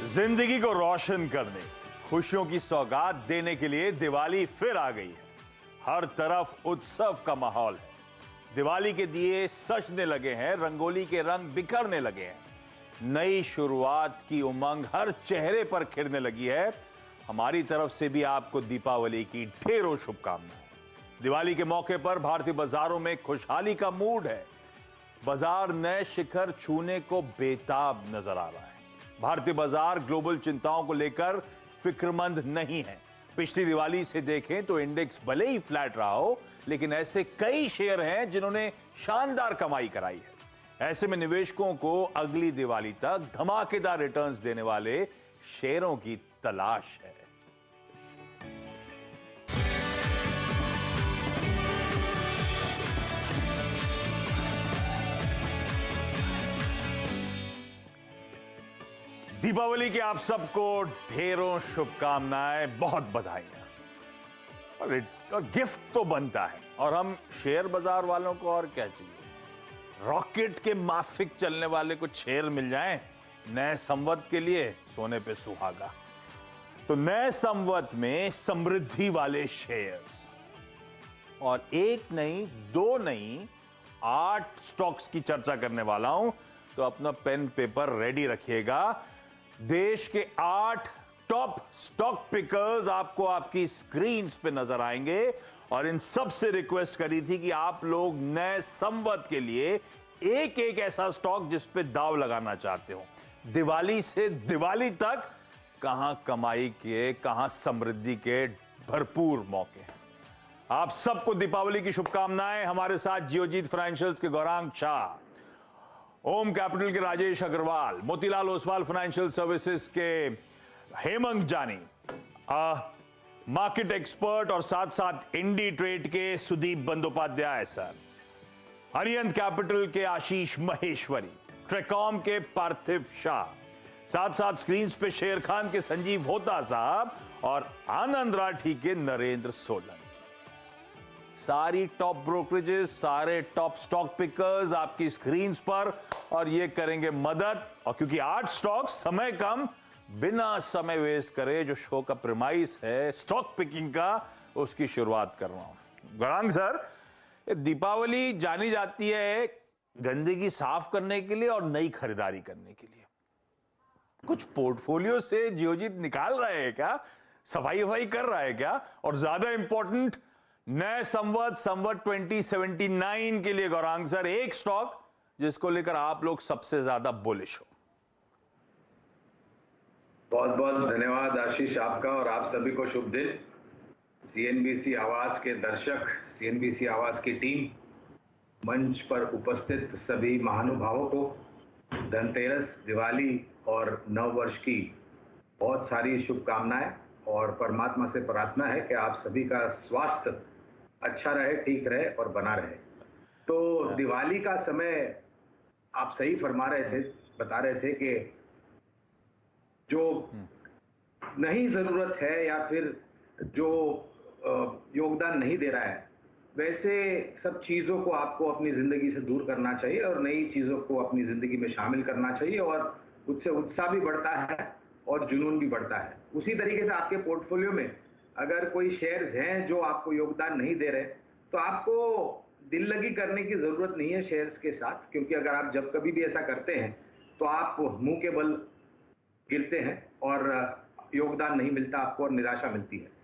जिंदगी को रोशन करने, खुशियों की सौगात देने के लिए दिवाली फिर आ गई है। हर तरफ उत्सव का माहौल है। दिवाली के दिए सजने लगे हैं, रंगोली के रंग बिखरने लगे हैं। नई शुरुआत की उमंग हर चेहरे पर खिलने लगी है। हमारी तरफ से भी आपको दीपावली की ढेरों शुभकामनाएं। दिवाली के मौके पर भारतीय बाजारों में खुशहाली का मूड है। बाजार नए शिखर छूने को बेताब नजर आ रहा है। भारतीय बाजार ग्लोबल चिंताओं को लेकर फिक्रमंद नहीं है। पिछली दिवाली से देखें तो इंडेक्स भले ही फ्लैट रहा हो, लेकिन ऐसे कई शेयर हैं जिन्होंने शानदार कमाई कराई है। ऐसे में निवेशकों को अगली दिवाली तक धमाकेदार रिटर्न्स देने वाले शेयरों की तलाश है। दीपावली की आप सबको ढेरों शुभकामनाएं, बहुत बधाइयां। और गिफ्ट तो बनता है, और हम शेयर बाजार वालों को और क्या चाहिए। रॉकेट के माफिक चलने वाले को शेयर मिल जाएं नए संवत के लिए, सोने पे सुहागा। तो नए संवत में समृद्धि वाले शेयर्स, और एक नहीं, दो नहीं, 8 स्टॉक्स की चर्चा करने वाला हूं। तो अपना पेन पेपर रेडी रखिएगा। देश के 8 टॉप स्टॉक पिकर्स आपको आपकी स्क्रीन्स पे नजर आएंगे, और इन सब से रिक्वेस्ट करी थी कि आप लोग नए संवत के लिए एक एक ऐसा स्टॉक जिस पे दाव लगाना चाहते हो। दिवाली से दिवाली तक कहां कमाई के, कहां समृद्धि के भरपूर मौके हैं। आप सबको दीपावली की शुभकामनाएं। हमारे साथ जियोजीत फाइनेंशियल्स के गौरांग शाह, ओम कैपिटल के राजेश अग्रवाल, मोतीलाल ओसवाल फाइनेंशियल सर्विसेज के हेमंत जानी, मार्केट एक्सपर्ट और साथ साथ इंडी ट्रेड के सुदीप बंदोपाध्याय सर, अरिहंत कैपिटल के आशीष महेश्वरी, ट्रेकॉम के पार्थिव शाह, साथ साथ स्क्रीन पे शेर खान के संजीव होता साहब, और आनंद राठी के नरेंद्र सोलन। सारी टॉप ब्रोकरेजेस, सारे टॉप स्टॉक पिकर्स आपकी स्क्रीन्स पर, और ये करेंगे मदद। और क्योंकि 8 स्टॉक, समय कम, बिना समय वेस्ट करे जो शो का प्रेमाइस है स्टॉक पिकिंग का, उसकी शुरुआत कर रहा हूं। गौरांग सर, दीपावली जानी जाती है गंदगी साफ करने के लिए और नई खरीदारी करने के लिए। कुछ पोर्टफोलियो से जियोजीत निकाल रहे हैं क्या, सफाई वफाई कर रहा है क्या? और ज्यादा इंपॉर्टेंट, नए संवत 2079 के लिए गौरांग सर, एक स्टॉक जिसको लेकर आप लोग सबसे ज्यादा बुलिश हो। बहुत बहुत धन्यवाद आशीष आपका, और आप सभी को शुभ दिन। सीएनबीसी आवाज के दर्शक, सीएनबीसी आवाज की टीम, मंच पर उपस्थित सभी महानुभावों को धनतेरस, दिवाली और नव वर्ष की बहुत सारी शुभकामनाएं, और परमात्मा से प्रार्थना है कि आप सभी का स्वास्थ्य अच्छा रहे, ठीक रहे और बना रहे। तो दिवाली का समय आप सही फरमा रहे थे, बता रहे थे कि जो नहीं जरूरत है या फिर जो योगदान नहीं दे रहा है, वैसे सब चीजों को आपको अपनी जिंदगी से दूर करना चाहिए और नई चीजों को अपनी जिंदगी में शामिल करना चाहिए, और उससे उत्साह भी बढ़ता है और जुनून भी बढ़ता है। उसी तरीके से आपके पोर्टफोलियो में अगर कोई शेयर्स हैं जो आपको योगदान नहीं दे रहे, तो आपको दिल लगी करने की जरूरत नहीं है शेयर्स के साथ, क्योंकि अगर आप जब कभी भी ऐसा करते हैं तो आप मुंह के बल गिरते हैं और योगदान नहीं मिलता आपको और निराशा मिलती है।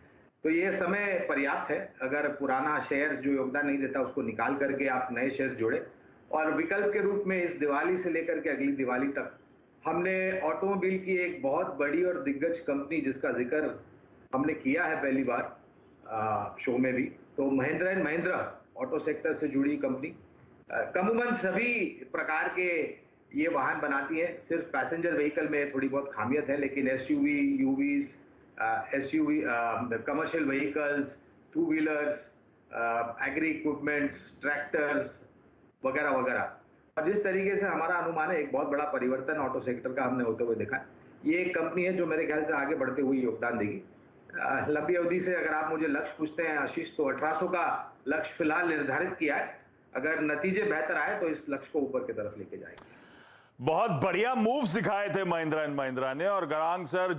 तो ये समय पर्याप्त है। अगर पुराना शेयर्स जो योगदान नहीं देता उसको निकाल करके आप नए शेयर्स जोड़े, और विकल्प के रूप में इस दिवाली से लेकर के अगली दिवाली तक हमने ऑटोमोबाइल की एक बहुत बड़ी और दिग्गज कंपनी जिसका जिक्र हमने किया है पहली बार शो में भी, तो Mahindra and Mahindra auto sector से जुड़ी कंपनी कमूमन सभी प्रकार के ये वाहन बनाती है। सिर्फ पैसेंजर व्हीकल में थोड़ी बहुत खामियत है, लेकिन SUV, UVs, SUV, commercial vehicles, 2 wheelers, agri equipments, tractors वगैरह वगैरह। और जिस तरीके से हमारा अनुमान है, एक बहुत बड़ा परिवर्तन ऑटो सेक्टर का हमने होते हुए देखा है। ये एक कंपनी है जो मेरे ख्याल से आगे बढ़ते हुए योगदान देगी। लंबी अवधि से अगर आप मुझे लक्ष्य पूछते हैं आशीष, तो 1800 का लक्ष्य फिलहाल निर्धारित किया है। अगर नतीजे बेहतर आए तो इस लक्ष्य को ऊपर की तरफ लेके जाएंगे। बहुत बढ़िया मूव सिखाए थे महिंद्रा एंड महिंद्रा ने, और गरांग सर